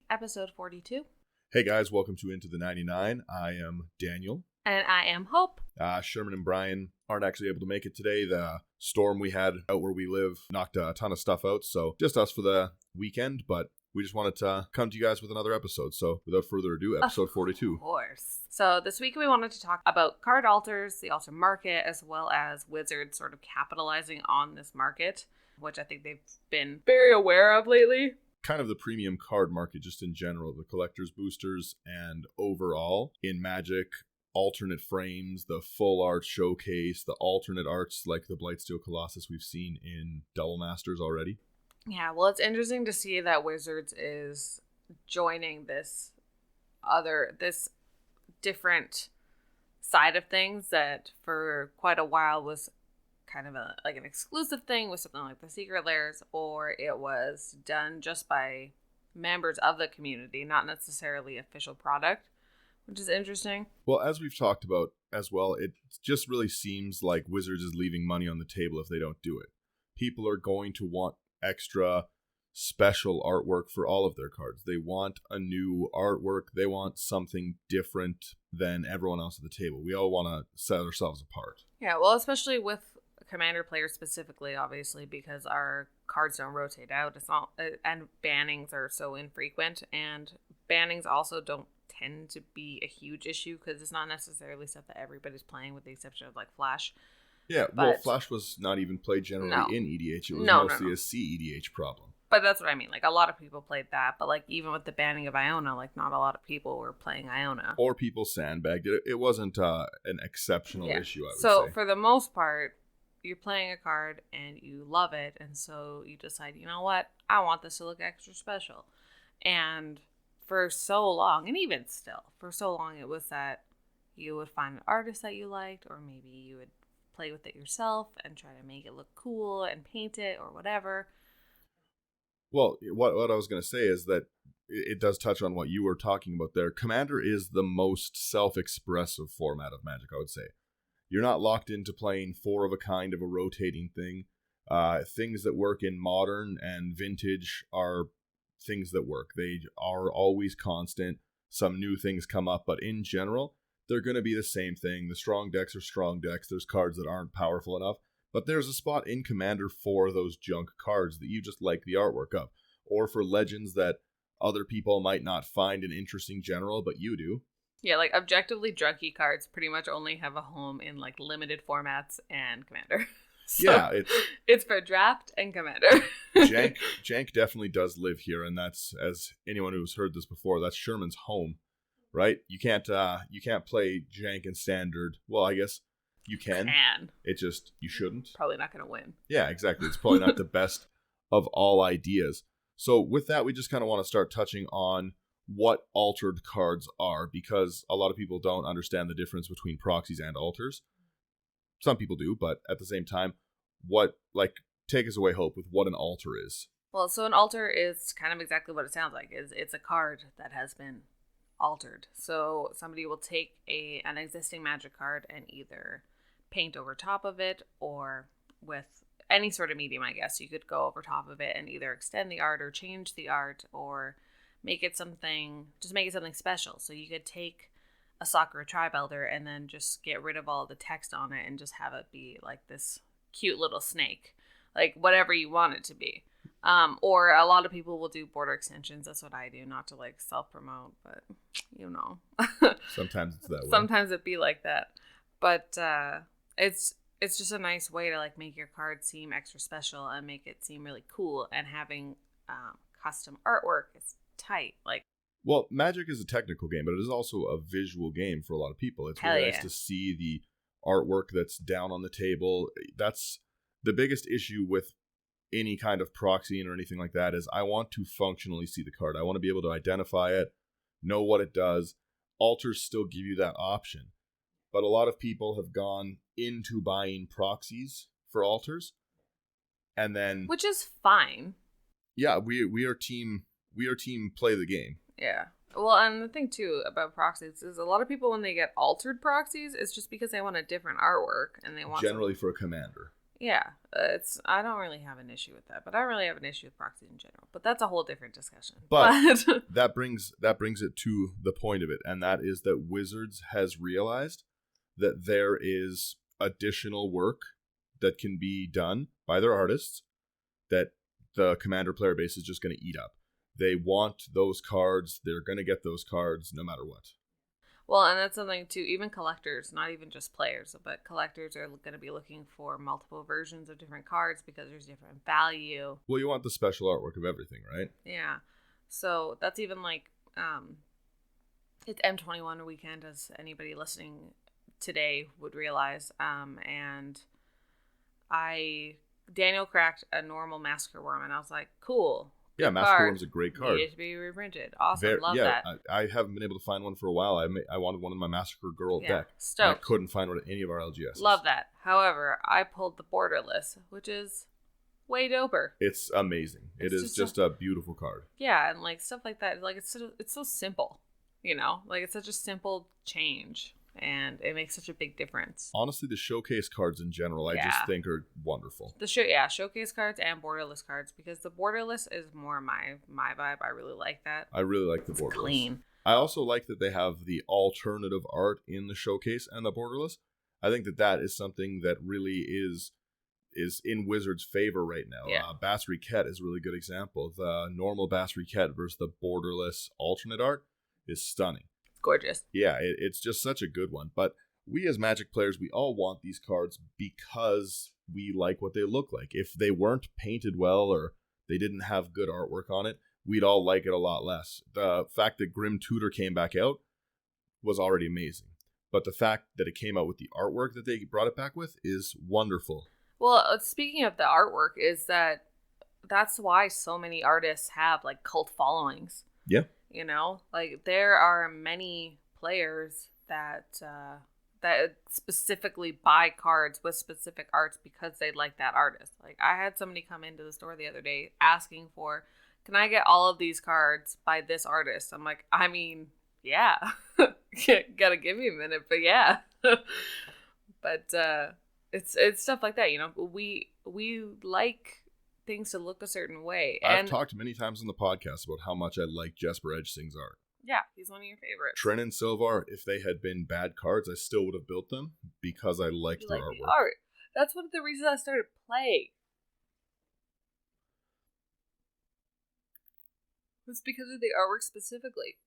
episode 42. Hey guys, welcome to Into the 99. I am Daniel. And I am Hope. Sherman and Brian aren't actually able to make it today. The storm we had out where we live knocked a ton of stuff out, so just us for the weekend, but we just wanted to come to you guys with another episode. So without further ado, episode 42. Of course. So this week we wanted to talk about card alters, the alter market, as well as Wizards sort of capitalizing on this market, which I think they've been very aware of lately. Kind of the premium card market just in general, the collector's boosters, and overall in Magic, alternate frames, the full art showcase, the alternate arts like the Blightsteel Colossus we've seen in Double Masters already. Yeah, well, it's interesting to see that Wizards is joining this different side of things that for quite a while was kind of an exclusive thing with something like the Secret Lairs, or it was done just by members of the community, not necessarily official product, which is interesting. Well, as we've talked about as well, it just really seems like Wizards is leaving money on the table if they don't do it. People are going to want extra special artwork for all of their cards. They want a new artwork. They want something different than everyone else at the table. We all want to set ourselves apart. Yeah, well, especially with Commander players specifically, obviously, because our cards don't rotate out. It's not, and bannings are so infrequent, and bannings also don't tend to be a huge issue because it's not necessarily stuff that everybody's playing, with the exception of like Flash. Yeah, well, Flash was not even played generally in EDH. It was mostly a CEDH problem. But that's what I mean. Like, a lot of people played that, but like even with the banning of Iona, like not a lot of people were playing Iona. Or people sandbagged it. It wasn't an exceptional issue, I would say. So for the most part, you're playing a card and you love it, and so you decide, you know what, I want this to look extra special. And for so long, and even still, for so long, it was that you would find an artist that you liked, or maybe you would play with it yourself and try to make it look cool and paint it or whatever. Well, what I was going to say is that it does touch on what you were talking about there. Commander is the most self-expressive format of Magic, I would say. You're not locked into playing four of a kind of a rotating thing. Things that work in Modern and Vintage are things that work. They are always constant. Some new things come up, but in general, they're going to be the same thing. The strong decks are strong decks. There's cards that aren't powerful enough, but there's a spot in Commander for those junk cards that you just like the artwork of, or for legends that other people might not find an interesting general, but you do. Yeah, like objectively junky cards pretty much only have a home in like limited formats and Commander. So yeah, it's for Draft and Commander. Jank definitely does live here, and that's, as anyone who's heard this before, that's Sherman's home, right? You can't play Jank in Standard. Well, I guess you can. It just, you shouldn't. Probably not going to win. Yeah, exactly. It's probably not the best of all ideas. So with that, we just kind of want to start touching on what altered cards are, because a lot of people don't understand the difference between proxies and alters. Some people do, but at the same time, take us away, Hope, with what an alter is. Well, so an alter is kind of exactly what it sounds like. It's a card that has been altered. So somebody will take an existing Magic card and either paint over top of it, or with any sort of medium, I guess. You could go over top of it and either extend the art or change the art, or make it something special. So you could take a Sakura Tribe Elder and then just get rid of all the text on it and just have it be like this cute little snake, like whatever you want it to be. Or a lot of people will do border extensions. That's what I do, not to like self-promote, but you know. Sometimes it's that way. Sometimes it be like that. But it's just a nice way to like make your card seem extra special and make it seem really cool, and having custom artwork is tight. Well, Magic is a technical game, but it is also a visual game for a lot of people. It's really nice to see the artwork that's down on the table. That's the biggest issue with any kind of proxying or anything like that, is I want to functionally see the card. I want to be able to identify it, know what it does. Alters still give you that option, but a lot of people have gone into buying proxies for alters, and then, which is fine. Yeah, we are team play the game. Yeah. Well, and the thing too about proxies is a lot of people, when they get altered proxies, it's just because they want a different artwork and they want generally for a commander. Yeah, I don't really have an issue with that, but I don't really have an issue with proxies in general. But that's a whole different discussion. But that brings it to the point of it, and that is that Wizards has realized that there is additional work that can be done by their artists that the Commander player base is just going to eat up. They want those cards. They're going to get those cards no matter what. Well, and that's something too, even collectors, not even just players, but collectors are going to be looking for multiple versions of different cards because there's different value. Well, you want the special artwork of everything, right? Yeah. So that's even like, it's M21 weekend, as anybody listening today would realize. And Daniel cracked a normal Massacre Worm, and I was like, cool. Yeah, Massacre Worm's a great card. Needed to be reprinted. Awesome, love that. I haven't been able to find one for a while. I wanted one in my Massacre Girl deck. Stoked. I couldn't find one at any of our LGSs. Love that. However, I pulled the Borderless, which is way doper. It's amazing. It is just a beautiful card. Yeah, and like stuff like that. Like it's so simple, you know. Like it's such a simple change, and it makes such a big difference. Honestly, the showcase cards in general, I just think are wonderful. Showcase cards and Borderless cards, because the Borderless is more my vibe. I really like that. I really like the Borderless. It's clean. I also like that they have the alternative art in the showcase and the Borderless. I think that is something that really is in Wizards' favor right now. Yeah. Bass Riquette is a really good example. The normal Bass Riquette versus the Borderless alternate art is stunning. Gorgeous. Yeah, it's just such a good one. But we as Magic players, we all want these cards because we like what they look like. If they weren't painted well or they didn't have good artwork on it, we'd all like it a lot less. The fact that Grim Tutor came back out was already amazing. But the fact that it came out with the artwork that they brought it back with is wonderful. Well, speaking of the artwork, is that's why so many artists have like cult followings. Yeah. You know, like there are many players that specifically buy cards with specific arts because they like that artist. Like I had somebody come into the store the other day asking for, can I get all of these cards by this artist? I'm like, I mean, yeah. Gotta give me a minute, but yeah. But it's stuff like that, you know. We like things to look a certain way. I've talked many times on the podcast about how much I like Jesper Edgesing's art. Yeah, he's one of your favorites. Tren and Silvar, if they had been bad cards, I still would have built them because I liked their artwork. The art. That's one of the reasons I started playing. It was because of the artwork specifically.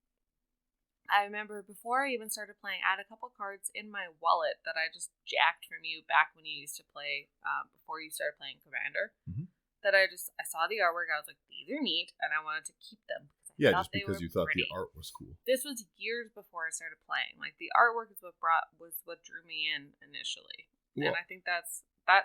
I remember before I even started playing, I had a couple cards in my wallet that I just jacked from you back when you used to play, before you started playing Commander. Mm-hmm. That I saw the artwork, I was like, these are neat, and I wanted to keep them. Yeah, just because you thought the art was cool. This was years before I started playing. Like the artwork is what drew me in initially, and I think that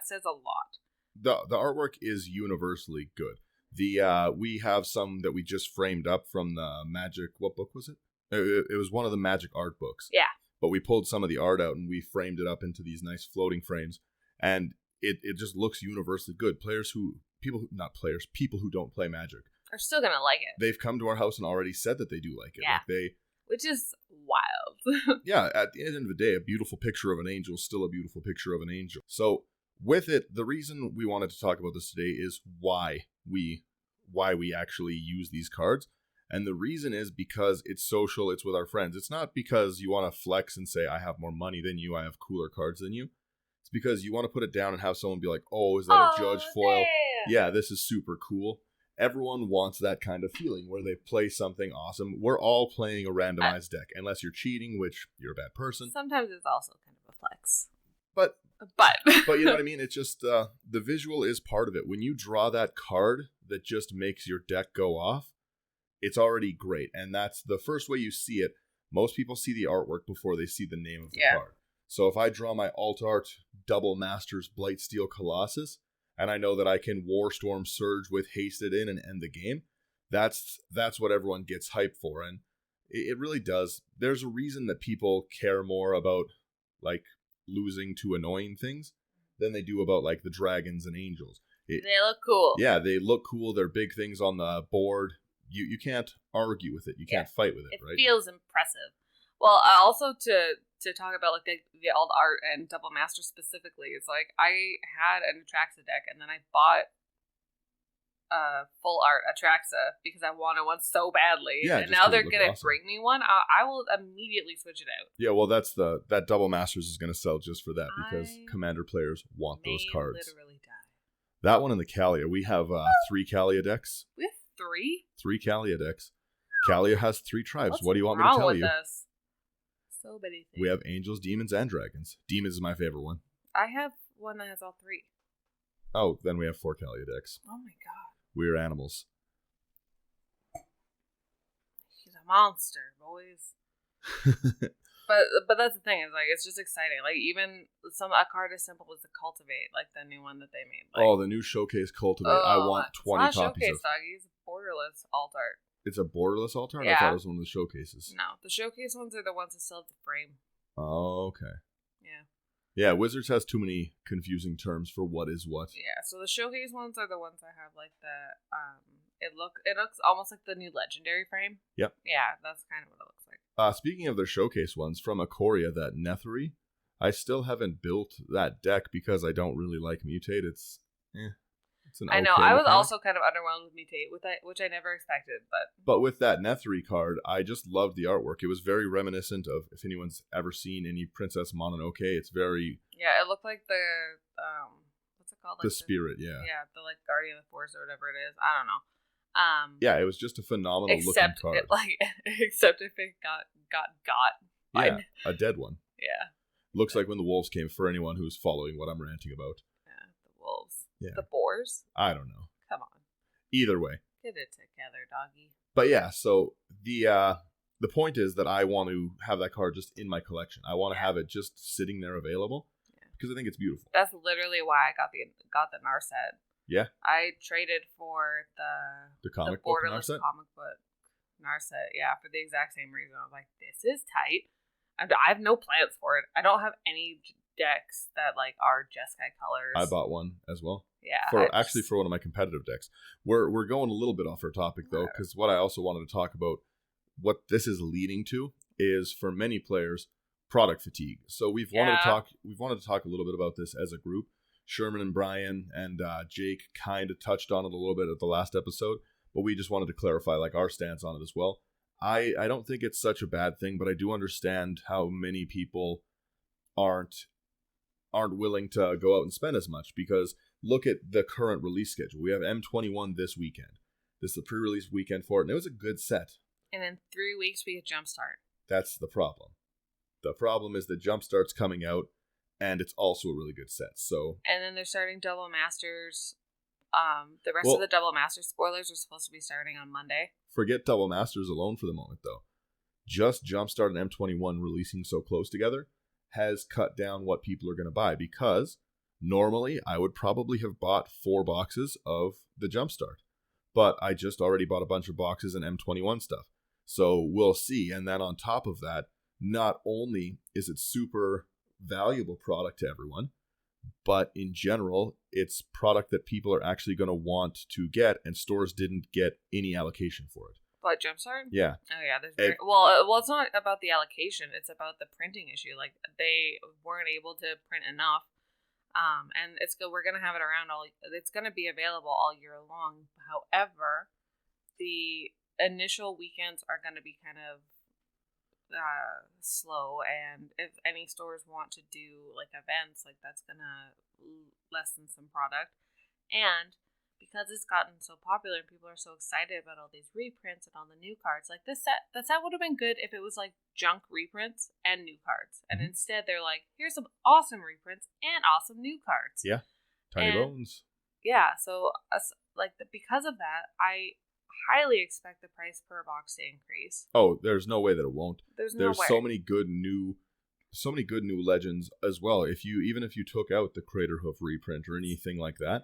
says a lot. The artwork is universally good. We have some that we just framed up from the Magic. What book was it? It was one of the Magic art books. Yeah. But we pulled some of the art out and we framed it up into these nice floating frames, and it just looks universally good. People who don't play Magic are still gonna like it. They've come to our house and already said that they do like it. Yeah. Which is wild. Yeah, at the end of the day, a beautiful picture of an angel is still a beautiful picture of an angel. So with it, the reason we wanted to talk about this today is why we actually use these cards. And the reason is because it's social, it's with our friends. It's not because you want to flex and say, I have more money than you, I have cooler cards than you. It's because you want to put it down and have someone be like, oh, is that a Judge foil? Yeah, this is super cool. Everyone wants that kind of feeling where they play something awesome. We're all playing a randomized deck, unless you're cheating, which you're a bad person. Sometimes it's also kind of a flex. But you know what I mean? It's just the visual is part of it. When you draw that card that just makes your deck go off, it's already great. And that's the first way you see it. Most people see the artwork before they see the name of the card. So if I draw my alt art Double Masters Blightsteel Colossus, and I know that I can Warstorm Surge with Hasted in and end the game, that's what everyone gets hyped for. And it really does. There's a reason that people care more about like losing to annoying things than they do about like the dragons and angels. They look cool. Yeah, they look cool. They're big things on the board. You can't argue with it. You can't fight with it, right? It feels impressive. Well, also to talk about like the alt art and Double Master specifically, it's like I had an Atraxa deck and then I bought full art Atraxa because I wanted one so badly. Yeah, and now they're gonna bring me one. I will immediately switch it out. Yeah, well, that Double Masters is gonna sell just for that because Commander players want those cards. Literally die. That one and the Kalia. We have 3 Kalia decks. We have 3? 3 Kalia decks. Kalia has 3 tribes. What's what do you want me to tell you? Us? So many things. We have angels, demons, and dragons. Demons is my favorite one. I have one that has all 3. Oh, then we have 4 Kalia decks. Oh my god. We're animals. He's a monster, boys. But that's the thing, is like it's just exciting. Like even a card as simple as the Cultivate, like the new one that they made. Like, the new Showcase Cultivate. I want 20 it's not copies Showcase, of. doggy. It's borderless alt art. It's a borderless alt art? Yeah. I thought it was one of the showcases. No, the Showcase ones are the ones that still have the frame. Oh, okay. Yeah. Yeah, Wizards has too many confusing terms for what is what. Yeah, so the Showcase ones are the ones that have like the it looks almost like the new Legendary frame. Yep. Yeah, that's kind of what it looks like. Speaking of their Showcase ones, from Ikoria, that Nethery, I still haven't built that deck because I don't really like Mutate. It's an I know. okay I was mechanic. also kind of underwhelmed with Mutate, which I never expected. But with that Nethery card, I just loved the artwork. It was very reminiscent of, if anyone's ever seen any Princess Mononoke, it's very... Yeah, it looked like the... what's it called? Like the spirit, yeah. Yeah, the like Guardian of the Forest or whatever it is. I don't know. Yeah, it was just a phenomenal looking card. Except if it got Yeah, a dead one. Yeah. Looks like when the wolves came, for anyone who's following what I'm ranting about. Yeah, the wolves. Yeah. The boars? I don't know. Come on. Either way. Get it together, doggy. But yeah, so the point is that I want to have that card just in my collection. I want to have it just sitting there available because I think it's beautiful. That's literally why I got the Narset. Yeah. I traded for the comic book borderless Narset? comic book Narset, yeah, for the exact same reason. I was like, this is tight. I have no plans for it. I don't have any decks that like are Jeskai colors. I bought one as well. Yeah. For one of my competitive decks. We're going a little bit off our topic though, because what I also wanted to talk about, what this is leading to, is for many players, product fatigue. So we've wanted to talk a little bit about this as a group. Sherman and Brian and Jake kind of touched on it a little bit at the last episode, but we just wanted to clarify like our stance on it as well. I don't think it's such a bad thing, but I do understand how many people aren't willing to go out and spend as much, because look at the current release schedule. We have M21 this weekend. This is the pre-release weekend for it, and it was a good set. And in 3 weeks we get Jumpstart. That's the problem. The problem is that Jumpstart's coming out, and it's also a really good set. So, and then they're starting Double Masters. The rest of the Double Masters spoilers are supposed to be starting on Monday. Forget Double Masters alone for the moment, though. Just Jumpstart and M21 releasing so close together has cut down what people are going to buy, because normally I would probably have bought 4 boxes of the Jumpstart, but I just already bought a bunch of boxes and M21 stuff. So we'll see. And then on top of that, not only is it super valuable product to everyone, but in general, it's product that people are actually going to want to get, and stores didn't get any allocation for it. What, Jumpstart? Yeah. Oh yeah, well, it's not about the allocation; it's about the printing issue. Like they weren't able to print enough, and it's good. We're gonna have it around all. It's gonna be available all year long. However, the initial weekends are gonna be kind of slow, and if any stores want to do like events, like that's gonna lessen some product. And because it's gotten so popular and people are so excited about all these reprints and all the new cards, like the set would have been good if it was like junk reprints and new cards, and instead they're like, here's some awesome reprints and awesome new cards. Yeah. Tiny bones. Yeah, so because of that, I highly expect the price per box to increase. Oh, there's no way that it won't. There's so many good new legends as well. Even if you took out the Craterhoof reprint or anything like that,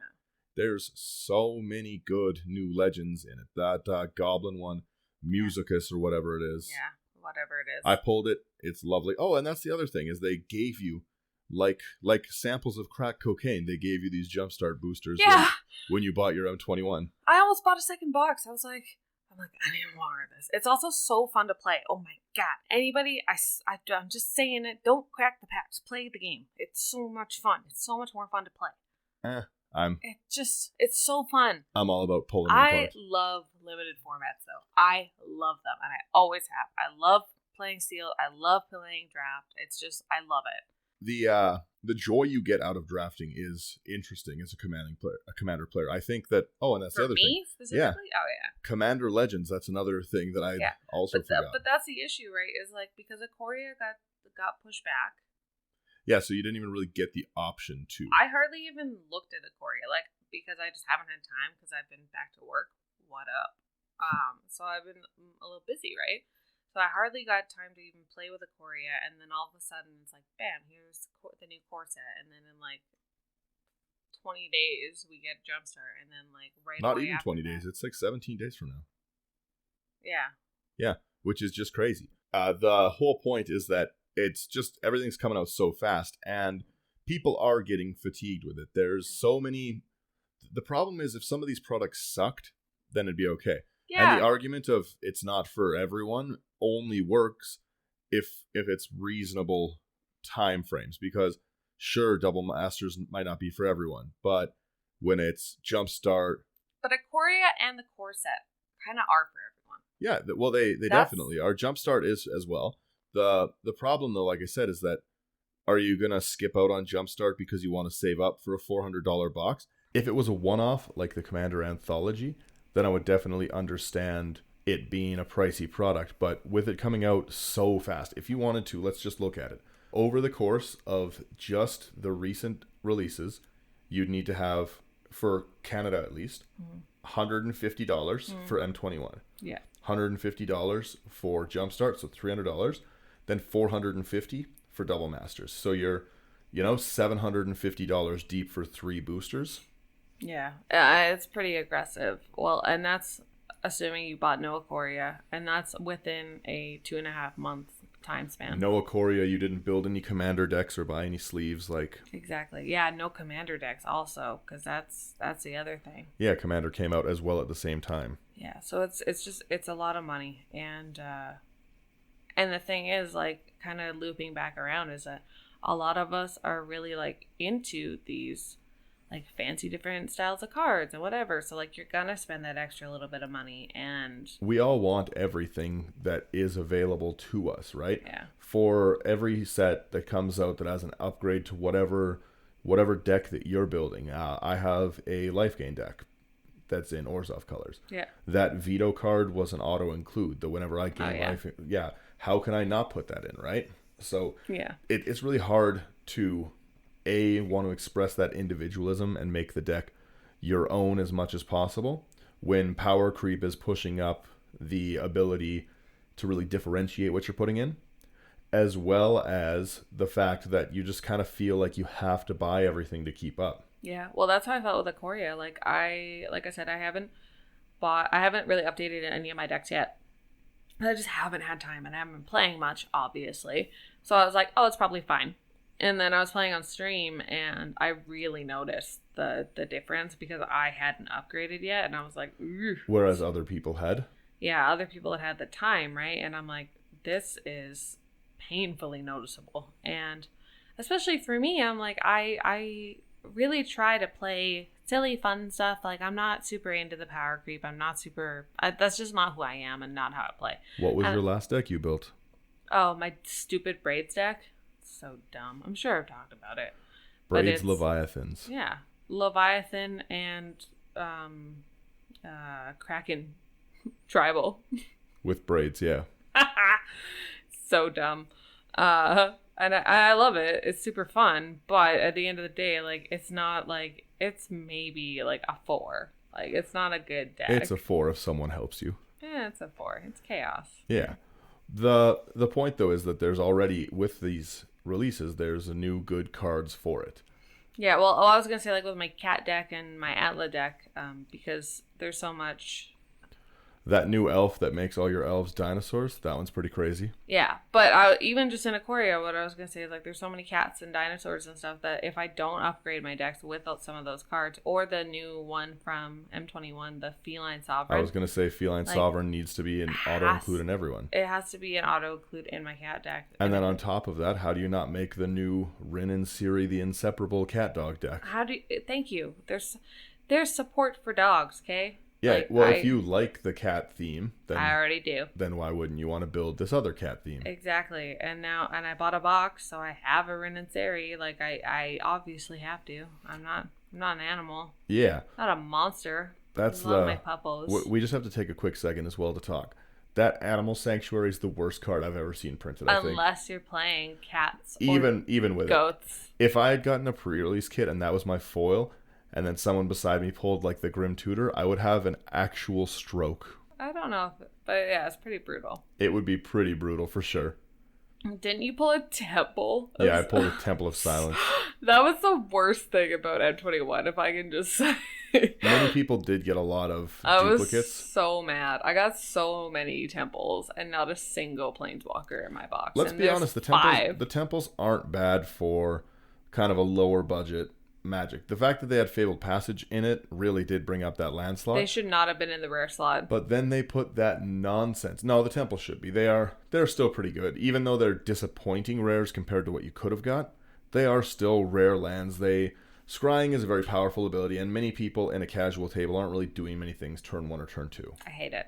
there's so many good new legends in it. That Goblin one, Musicus or whatever it is. Yeah, whatever it is. I pulled it. It's lovely. Oh, and that's the other thing, is they gave you like samples of crack cocaine. They gave you these Jumpstart boosters when you bought your M21. I almost bought a second box. I was like, I'm like, I need more of this. It's also so fun to play. Oh my god. Anybody, I'm just saying it, don't crack the packs. Play the game. It's so much fun. It's so much more fun to play. It's so fun. I'm all about pulling them apart. I love limited formats, though. I love them, and I always have. I love playing Sealed. I love playing Draft. It's just, I love it. The joy you get out of drafting is interesting as a commander player. I think that. Oh, and that's the other thing. For me specifically, yeah. Oh yeah. Commander Legends. That's another thing that I also forgot. But that's the issue, right? Is like because Ikoria got pushed back. Yeah, so you didn't even really get the option to. I hardly even looked at Ikoria, like because I just haven't had time because I've been back to work. What up? So I've been a little busy, right? So I hardly got time to even play with Ikoria, and then all of a sudden it's like, bam, here's the new core set, and then in like 20 days we get Jumpstart, and then like not even 20 days, it's like 17 days from now. Yeah, which is just crazy. The whole point is that it's just everything's coming out so fast, and people are getting fatigued with it. There's so many. The problem is if some of these products sucked, then it'd be okay. Yeah. And the argument of it's not for everyone only works if it's reasonable time frames, because sure, Double Masters might not be for everyone, but when it's Jumpstart, but Ikoria and the core set kind of are for everyone. Yeah, well, they definitely are. Jumpstart is as well. The problem though, like I said, is that are you gonna skip out on Jumpstart because you want to save up for a $400 box? If it was a one-off like the Commander Anthology, then I would definitely understand it being a pricey product. But with it coming out so fast, if you wanted to, let's just look at it. Over the course of just the recent releases, you'd need to have, for Canada at least, $150 for M21. Yeah. $150 for Jumpstart, so $300. Then $450 for Double Masters. So you're, $750 deep for 3 boosters. Yeah, it's pretty aggressive. Well, and that's assuming you bought no Ikoria, and that's within a 2.5 month time span. No Ikoria, you didn't build any commander decks or buy any sleeves, like. Exactly. Yeah, no commander decks also, because that's the other thing. Yeah, Commander came out as well at the same time. Yeah, so it's a lot of money, and the thing is, like, kind of looping back around, is that a lot of us are really like into these like fancy different styles of cards and whatever. So like you're gonna spend that extra little bit of money, and we all want everything that is available to us, right? Yeah. For every set that comes out that has an upgrade to whatever deck that you're building. I have a Life Gain deck that's in Orzhov colors. Yeah. That veto card was an auto include. That whenever I gain life, how can I not put that in, right? So yeah, it's really hard to want to express that individualism and make the deck your own as much as possible when power creep is pushing up the ability to really differentiate what you're putting in, as well as the fact that you just kind of feel like you have to buy everything to keep up. Yeah, well, that's how I felt with Ikoria. Like I said, I haven't really updated any of my decks yet. I just haven't had time, and I haven't been playing much, obviously. So I was like, oh, it's probably fine. And then I was playing on stream, and I really noticed the difference because I hadn't upgraded yet, and I was like, ugh. Whereas other people had? Yeah, other people had the time, right? And I'm like, this is painfully noticeable. And especially for me, I'm like, I really try to play silly, fun stuff. Like, I'm not super into the power creep. I'm not super... that's just not who I am and not how I play. What was your last deck you built? Oh, my stupid Braids deck. So dumb. I'm sure I've talked about it. Braids Leviathans. Yeah. Leviathan and Kraken Tribal. With braids, yeah. So dumb. And I love it. It's super fun. But at the end of the day, like, it's not like, it's maybe like a 4. Like, it's not a good deck. It's a 4 if someone helps you. Yeah, it's a 4. It's chaos. Yeah. The point, though, is that there's already, with these releases, there's a new good cards for it. Yeah, well, I was going to say, like, with my Cat deck and my Atla deck, because there's so much... That new elf that makes all your elves dinosaurs, that one's pretty crazy. Yeah, but even just in Aquaria, what I was going to say is like there's so many cats and dinosaurs and stuff that if I don't upgrade my decks with some of those cards, or the new one from M21, the Feline Sovereign. I was going to say Feline Sovereign needs to be an auto-include in everyone. It has to be an auto-include in my cat deck. And then on top of that, how do you not make the new Rin and Siri the inseparable cat dog deck? Thank you. There's support for dogs, okay? Yeah, if you like the cat theme, then I already do. Then why wouldn't you want to build this other cat theme? Exactly. And I bought a box, so I have a Rin and Seri. Like I obviously have to. I'm not an animal. Yeah. Not a monster. That's I love my puppos. We just have to take a quick second as well to talk. That Animal Sanctuary is the worst card I've ever seen printed, I think. Unless you're playing cats even with goats. If I had gotten a pre-release kit and that was my foil, and then someone beside me pulled like the Grim Tutor, I would have an actual stroke. I don't know, but yeah, it's pretty brutal. It would be pretty brutal for sure. Didn't you pull a Temple? Yeah, I pulled a Temple of Silence. That was the worst thing about M21, if I can just say. Many people did get a lot of duplicates. I was so mad. I got so many temples and not a single planeswalker in my box. Let's be honest, the temples aren't bad for kind of a lower budget Magic. The fact that they had Fabled Passage in it really did bring up that land slot. They should not have been in the rare slot. But then they put that nonsense. No, the temples should be. They're still pretty good. Even though they're disappointing rares compared to what you could have got, they are still rare lands. Scrying is a very powerful ability, and many people in a casual table aren't really doing many things turn 1 or turn 2. I hate it.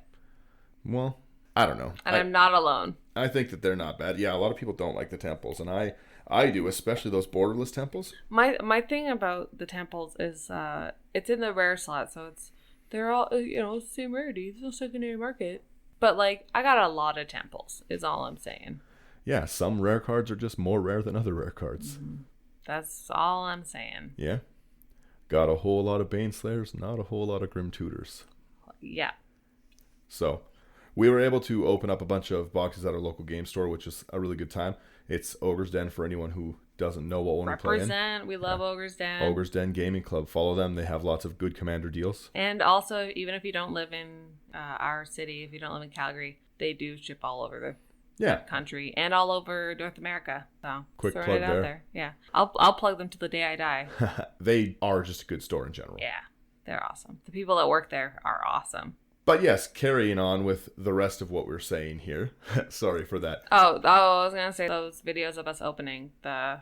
Well, I don't know. And I'm not alone. I think that they're not bad. Yeah, a lot of people don't like the temples, and I do, especially those borderless temples. My thing about the temples is it's in the rare slot, so they're all same rarity. There's no secondary market. But like I got a lot of temples, is all I'm saying. Yeah, some rare cards are just more rare than other rare cards. Mm-hmm. That's all I'm saying. Yeah. Got a whole lot of Baneslayers, not a whole lot of Grim Tutors. Yeah. So we were able to open up a bunch of boxes at our local game store, which is a really good time. It's Ogre's Den for anyone who doesn't know what one we play in. We love Ogre's Den. Ogre's Den Gaming Club. Follow them. They have lots of good Commander deals. And also, even if you don't live in our city, if you don't live in Calgary, they do ship all over the country and all over North America. So quick plug it out there. Yeah, I'll plug them to the day I die. They are just a good store in general. Yeah, they're awesome. The people that work there are awesome. But yes, carrying on with the rest of what we're saying here. Sorry for that. Oh, I was going to say those videos of us opening the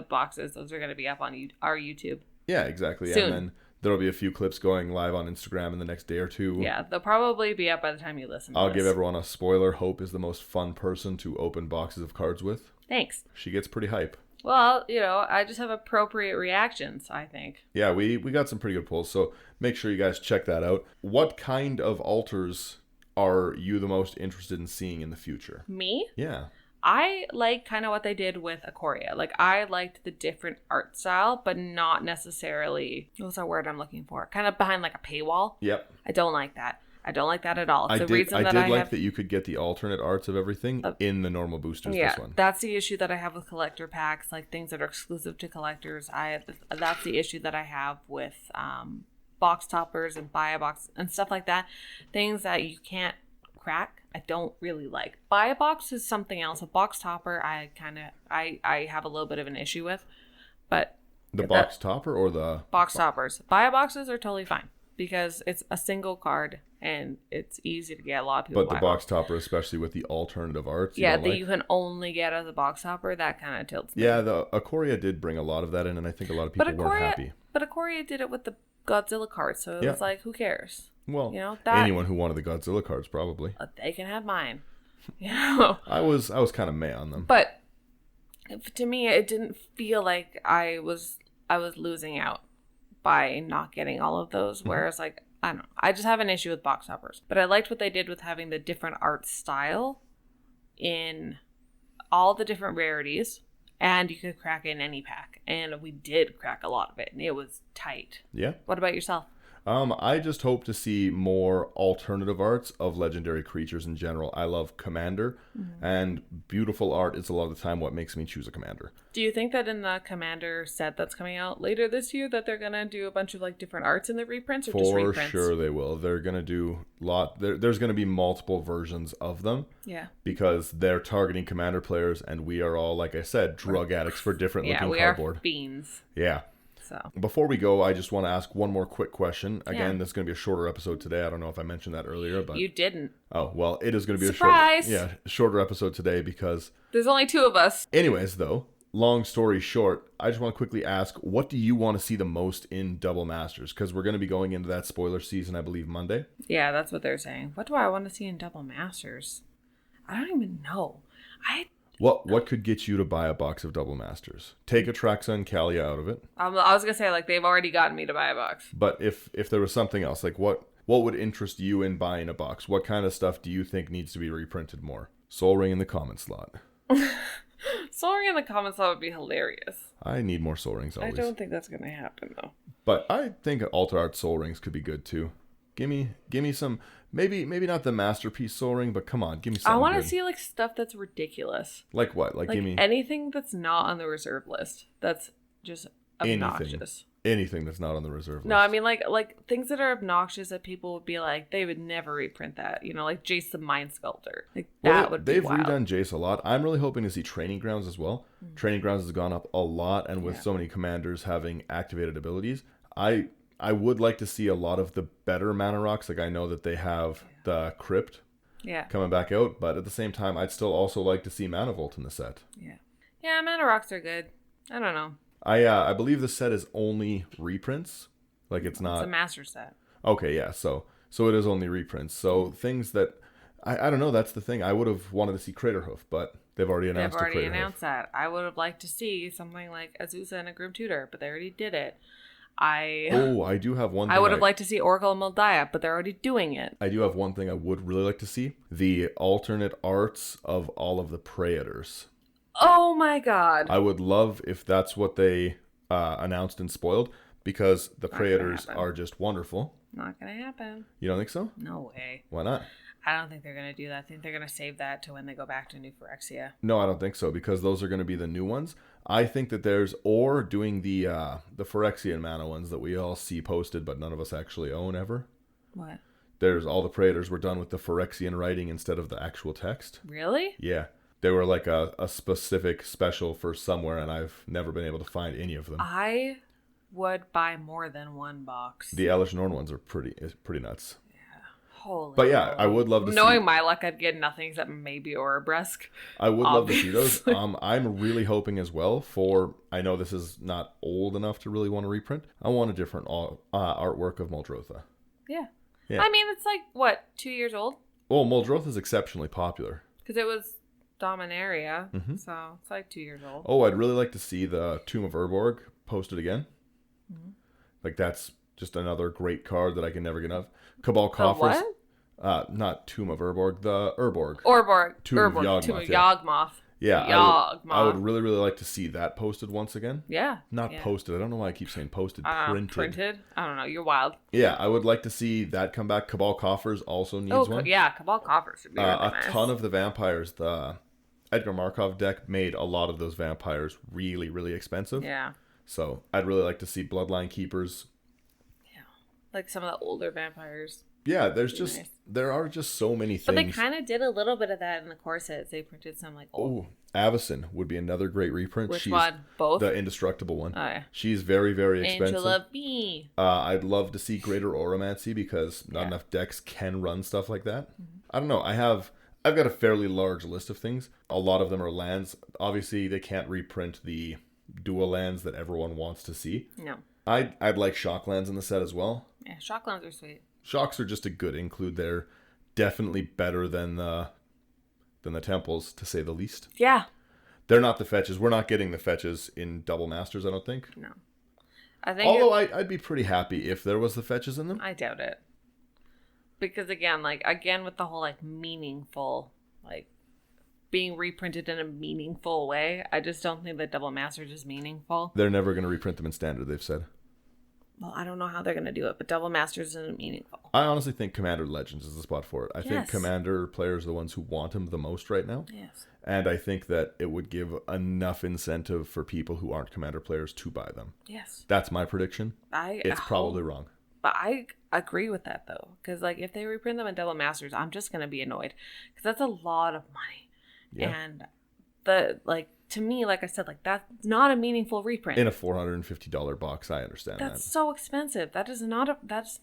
boxes, those are going to be up on our YouTube. Yeah, exactly. Soon. And then there'll be a few clips going live on Instagram in the next day or two. Yeah, they'll probably be up by the time you listen to I'll give everyone a spoiler. Hope is the most fun person to open boxes of cards with. Thanks. She gets pretty hype. Well, I just have appropriate reactions, I think. Yeah, we got some pretty good pulls, so make sure you guys check that out. What kind of alters are you the most interested in seeing in the future? Me? Yeah. I like kind of what they did with Aquaria. Like, I liked the different art style, but not necessarily, what's that word I'm looking for? Kind of behind like a paywall. Yep. I don't like that. I don't like that at all. I did like that you could get the alternate arts of everything in the normal boosters. Yeah, this one. That's the issue that I have with collector packs, like things that are exclusive to collectors. That's the issue that I have with box toppers and buy a box and stuff like that. Things that you can't crack, I don't really like. Buy a box is something else. A box topper, I have a little bit of an issue with, but the box topper or the box toppers. Buy boxes are totally fine because it's a single card. And it's easy to get. A lot of people. But the box topper, especially with the alternative arts, you can only get as a box topper. That kind of tilts me. Yeah, the Aquaria did bring a lot of that in, and I think a lot of people weren't happy. But Aquaria did it with the Godzilla cards, so it was like, who cares? Well, anyone who wanted the Godzilla cards probably. They can have mine. I was kind of meh on them. But to me, it didn't feel like I was losing out by not getting all of those. Whereas like. I don't know. I just have an issue with box toppers. But I liked what they did with having the different art style in all the different rarities. And you could crack in any pack. And we did crack a lot of it. And it was tight. Yeah. What about yourself? I just hope to see more alternative arts of legendary creatures in general. I love Commander, and beautiful art is a lot of the time what makes me choose a Commander. Do you think that in the Commander set that's coming out later this year that they're gonna do a bunch of like different arts in the reprints, or just reprints? For sure they will. They're gonna do there's gonna be multiple versions of them. Yeah. Because they're targeting Commander players, and we are all, like I said, drug addicts for different looking cardboard. Are fiends. Yeah. So before we go, I just want to ask one more quick question. Again, this is going to be a shorter episode today. I don't know if I mentioned that earlier, but you didn't. Oh, well, it is going to be a shorter episode today because there's only 2 of us. Anyways, though, long story short, I just want to quickly ask, what do you want to see the most in Double Masters? Because we're going to be going into that spoiler season, I believe, Monday. Yeah, that's what they're saying. What do I want to see in Double Masters? I don't even know. What could get you to buy a box of Double Masters? Take Atraxa and Kalia out of it. I was going to say, like, they've already gotten me to buy a box. But if there was something else, like what would interest you in buying a box? What kind of stuff do you think needs to be reprinted more? Soul Ring in the comment slot. Soul Ring in the comment slot would be hilarious. I need more Soul Rings always. I don't think that's going to happen, though. But I think Alter Art Soul Rings could be good, too. Give me some... Maybe not the masterpiece Soul Ring, but come on, give me something. I want to see like stuff that's ridiculous. Like what? Like give me anything that's not on the reserve list. That's just obnoxious. Anything that's not on the reserve list. No, I mean like things that are obnoxious that people would be like, they would never reprint that. You know, like Jace the Mind Sculptor. Like that would be wild. They've redone Jace a lot. I'm really hoping to see Training Grounds as well. Training Grounds has gone up a lot, and with so many commanders having activated abilities, I would like to see a lot of the better mana rocks. Like I know that they have the Crypt coming back out, but at the same time, I'd still also like to see Mana Vault in the set. Yeah, mana rocks are good. I don't know. I believe the set is only reprints. Like it's not... It's a master set. Okay, yeah. So it is only reprints. So things that... I don't know, that's the thing. I would have wanted to see Craterhoof, but they've already announced They've already announced that. I would have liked to see something like Azusa and a Grim Tutor, but they already did it. I do have one thing. I would have liked to see Oracle and Moldiah, but they're already doing it. I do have one thing I would really like to see. The alternate arts of all of the Praetors. Oh my god. I would love if that's what they announced and spoiled, because the Praetors are just wonderful. Not gonna happen. You don't think so? No way. Why not? I don't think they're going to do that. I think they're going to save that to when they go back to New Phyrexia. No, I don't think so, because those are going to be the new ones. I think that doing the Phyrexian mana ones that we all see posted, but none of us actually own ever. What? There's all the Praetors were done with the Phyrexian writing instead of the actual text. Really? Yeah. They were like a specific special for somewhere, and I've never been able to find any of them. I would buy more than one box. The Elish Norn ones are pretty nuts. Holy but yeah, I would love to Knowing my luck, I'd get nothing except maybe Aurabresk. I would love to see those. I'm really hoping as well for... I know this is not old enough to really want to reprint. I want a different artwork of Muldrotha. Yeah. I mean, it's like, what, 2 years old? Well, Muldrotha is exceptionally popular. Because it was Dominaria, so it's like 2 years old. Oh, I'd really like to see the Tomb of Urborg posted again. Like, that's just another great card that I can never get enough. Cabal Coffers. What? Not Tomb of Urborg, the Urborg. Tomb of Yawgmoth. Yeah, I would really, really like to see that posted once again. Yeah. Not posted. I don't know why I keep saying posted. Printed. Printed? I don't know. You're wild. Yeah, I would like to see that come back. Cabal Coffers also needs one. Yeah, Cabal Coffers would be really nice. A ton of the vampires. The Edgar Markov deck made a lot of those vampires really, really expensive. Yeah. So I'd really like to see Bloodline Keepers. Like some of the older vampires. Yeah, there are just so many things. But they kind of did a little bit of that in the core sets. They printed some like old. Oh, Avacyn would be another great reprint. Which one? Both? The indestructible one. Oh, yeah. She's very, very expensive. Angela B. I'd love to see Greater Oromancy because not enough decks can run stuff like that. I don't know. I've got a fairly large list of things. A lot of them are lands. Obviously, they can't reprint the dual lands that everyone wants to see. No. I'd like Shocklands in the set as well. Yeah, Shocklands are sweet. Shocks are just a good include. They're definitely better than the temples, to say the least. Yeah. They're not the fetches. We're not getting the fetches in Double Masters, I don't think. No. Although I'd be pretty happy if there was the fetches in them. I doubt it. Because again with the whole like meaningful, like being reprinted in a meaningful way, I just don't think that Double Masters is meaningful. They're never going to reprint them in Standard, they've said. Well, I don't know how they're going to do it, but Double Masters isn't meaningful. I honestly think Commander Legends is the spot for it. I think Yes. Commander players are the ones who want them the most right now. Yes. And I think that it would give enough incentive for people who aren't Commander players to buy them. Yes. That's my prediction. It's probably wrong. But I agree with that, though. Because, like, if they reprint them in Double Masters, I'm just going to be annoyed. Because that's a lot of money. Yeah. And, to me, like I said, like, that's not a meaningful reprint. In a $450 box, I understand that. That's so expensive. That's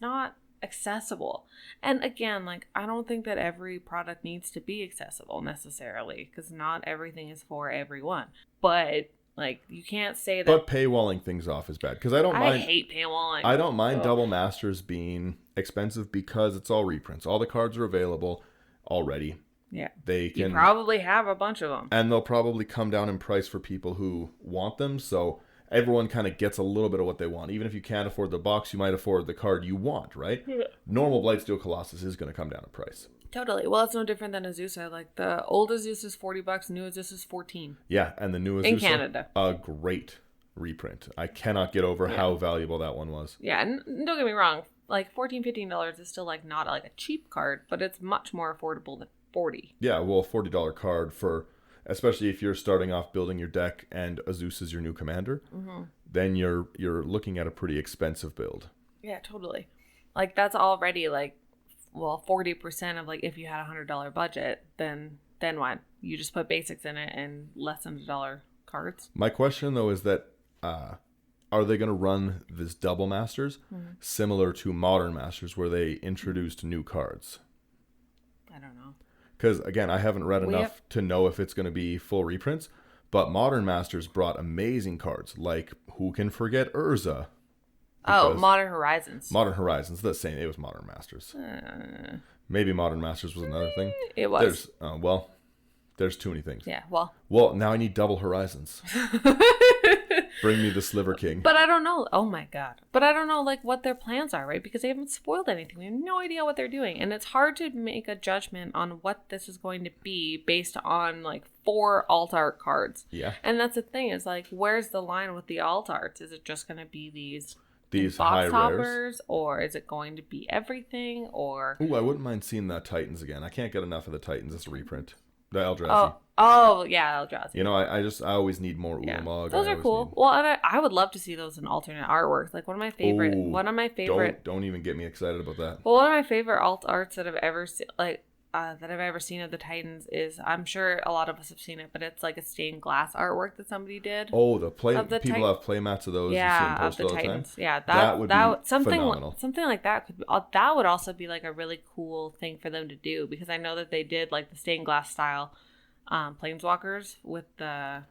not accessible. And again, like, I don't think that every product needs to be accessible necessarily. Because not everything is for everyone. But... like, you can't say that... But paywalling things off is bad. Because I hate paywalling. I don't mind Double Masters being expensive because it's all reprints. All the cards are available already. Yeah. You probably have a bunch of them. And they'll probably come down in price for people who want them. So everyone kind of gets a little bit of what they want. Even if you can't afford the box, you might afford the card you want, right? Yeah. Normal Blightsteel Colossus is going to come down in price. Totally. Well, it's no different than Azusa. Like, the old Azusa is $40, new Azusa is $14. Yeah, and the new Azusa, in Canada, a great reprint. I cannot get over how valuable that one was. Yeah, and don't get me wrong. Like, $14, $15 is still, like, not, like, a cheap card, but it's much more affordable than $40. Yeah, well, $40 card for, especially if you're starting off building your deck and Azusa's your new commander, then you're looking at a pretty expensive build. Yeah, totally. Like, that's already, like, well, 40% of, like, if you had $100 budget, then what? You just put basics in it and less than $1 cards. My question, though, is that are they going to run this Double Masters similar to Modern Masters where they introduced new cards? I don't know. Because, again, I haven't read enough to know if it's going to be full reprints, but Modern Masters brought amazing cards, like who can forget Urza? Modern Horizons. Modern Horizons, the same. It was Modern Masters. Maybe Modern Masters was another thing. It was. There's too many things. Yeah, well. Well, now I need Double Horizons. Bring me the Sliver King. But I don't know. Oh my God. But I don't know, like, what their plans are, right? Because they haven't spoiled anything. We have no idea what they're doing. And it's hard to make a judgment on what this is going to be based on, like, 4 alt art cards. Yeah. And that's the thing, is, like, where's the line with the alt arts? Is it just going to be these high toppers, rares, or is it going to be everything? Or I wouldn't mind seeing that Titans again. I can't get enough of the Titans as a reprint. The Eldrazi. Oh yeah, Eldrazi. You know, I always need more Ulamog. Those are cool. Well, and I would love to see those in alternate artwork. Like, one of my favorite. Don't even get me excited about that. Well, one of my favorite alt arts that I've ever seen, of the Titans is, I'm sure a lot of us have seen it, but it's like a stained glass artwork that somebody did. Oh, people have playmats of those. Yeah, you see them of the Titans. All the time. Yeah, that would be phenomenal. Something like that that would also be like a really cool thing for them to do, because I know that they did like the stained glass style planeswalkers with the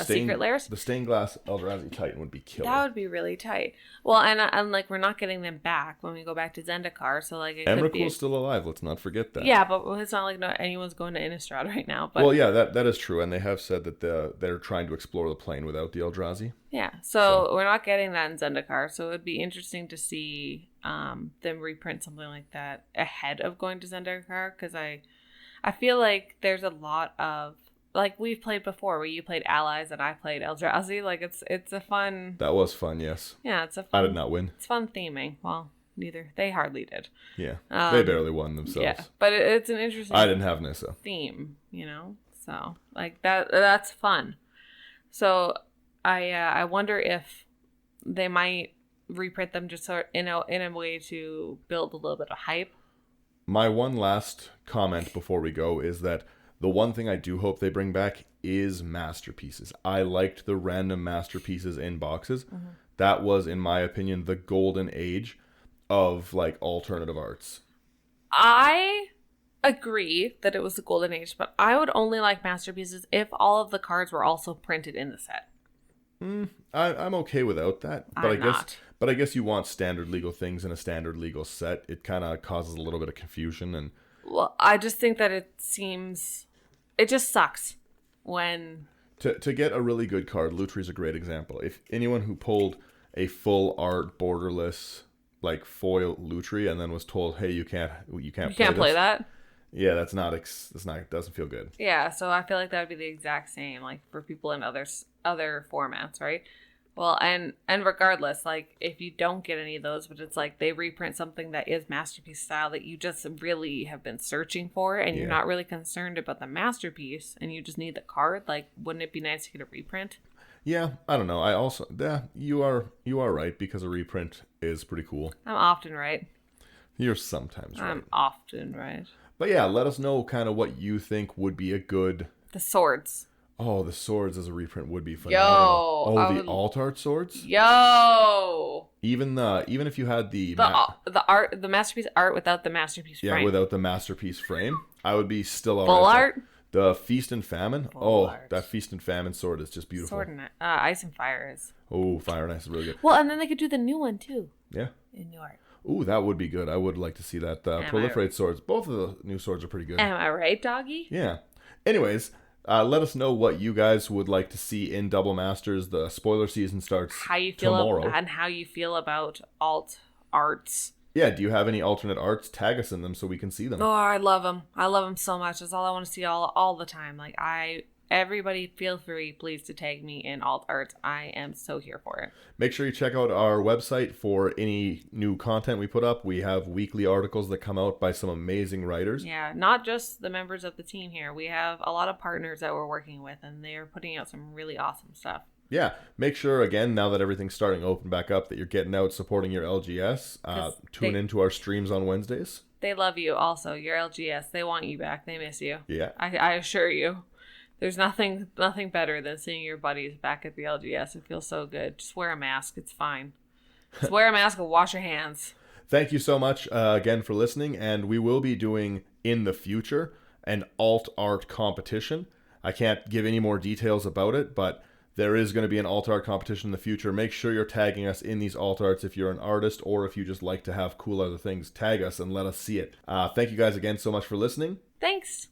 secret layers. The stained glass Eldrazi Titan would be killer. That would be really tight. Well, and like, we're not getting them back when we go back to Zendikar, so like, Emrakul's still alive. Let's not forget that. Yeah, but it's not like anyone's going to Innistrad right now. But well, yeah, that is true, and they have said that they're trying to explore the plane without the Eldrazi. Yeah, so we're not getting that in Zendikar, so it would be interesting to see them reprint something like that ahead of going to Zendikar, because I feel like there's a lot of, like, we've played before, where you played Allies and I played Eldrazi. Like, it's a fun... That was fun, yes. Yeah, it's a fun... I did not win. It's fun theming. Well, neither. They hardly did. Yeah, they barely won themselves. Yeah, but it's an interesting... I didn't have Nissa. ...theme, you know? So, like, that's fun. So, I wonder if they might reprint them just sort in a way to build a little bit of hype. My one last comment before we go is that the one thing I do hope they bring back is masterpieces. I liked the random masterpieces in boxes. Mm-hmm. That was, in my opinion, the golden age of, like, alternative arts. I agree that it was the golden age, but I would only like masterpieces if all of the cards were also printed in the set. I'm okay without that, but I guess you want standard legal things in a standard legal set. It kind of causes a little bit of confusion, and well, I just think that it just sucks when to get a really good card. Lutri's a great example. If anyone who pulled a full art borderless like foil Lutri and then was told, "Hey, you can't play that." Yeah, that's not it doesn't feel good. Yeah, so I feel like that would be the exact same, like, for people in other formats, right? Well, and regardless, like if you don't get any of those, but it's like they reprint something that is masterpiece style that you just really have been searching for, and you're not really concerned about the masterpiece, and you just need the card. Like, wouldn't it be nice to get a reprint? Yeah, I don't know. I also, you are right, because a reprint is pretty cool. I'm often right. You're sometimes right. I'm often right. But yeah, let us know kind of what you think would be a good... The swords. Oh, the swords as a reprint would be phenomenal. The alt art swords? Yo! Even if you had the masterpiece art without the masterpiece frame. Yeah, without the masterpiece frame, I would be still Full art? The Feast and Famine. Art. That Feast and Famine sword is just beautiful. Sword and Ice and Fire is. Oh, Fire and Ice is really good. Well, and then they could do the new one too. Yeah. In new art. Ooh, that would be good. I would like to see that. Proliferate swords. Both of the new swords are pretty good. Am I right, doggy? Yeah. Anyways, let us know what you guys would like to see in Double Masters. The spoiler season starts tomorrow. And how you feel about alt arts. Yeah, do you have any alternate arts? Tag us in them so we can see them. Oh, I love them. I love them so much. That's all I want to see all the time. Like, everybody feel free, please, to tag me in alt arts. I am so here for it. Make sure you check out our website for any new content we put up. We have weekly articles that come out by some amazing writers. Yeah, not just the members of the team here. We have a lot of partners that we're working with, and they're putting out some really awesome stuff. Yeah, make sure, again, now that everything's starting to open back up, that you're getting out supporting your LGS. Tune into our streams on Wednesdays. They love you also, your LGS. They want you back. They miss you. Yeah. I assure you. There's nothing better than seeing your buddies back at the LGS. It feels so good. Just wear a mask. It's fine. Just wear a mask and wash your hands. Thank you so much again for listening, and we will be doing, in the future, an alt art competition. I can't give any more details about it, but... there is going to be an alt art competition in the future. Make sure you're tagging us in these alt arts if you're an artist, or if you just like to have cool other things. Tag us and let us see it. Thank you guys again so much for listening. Thanks.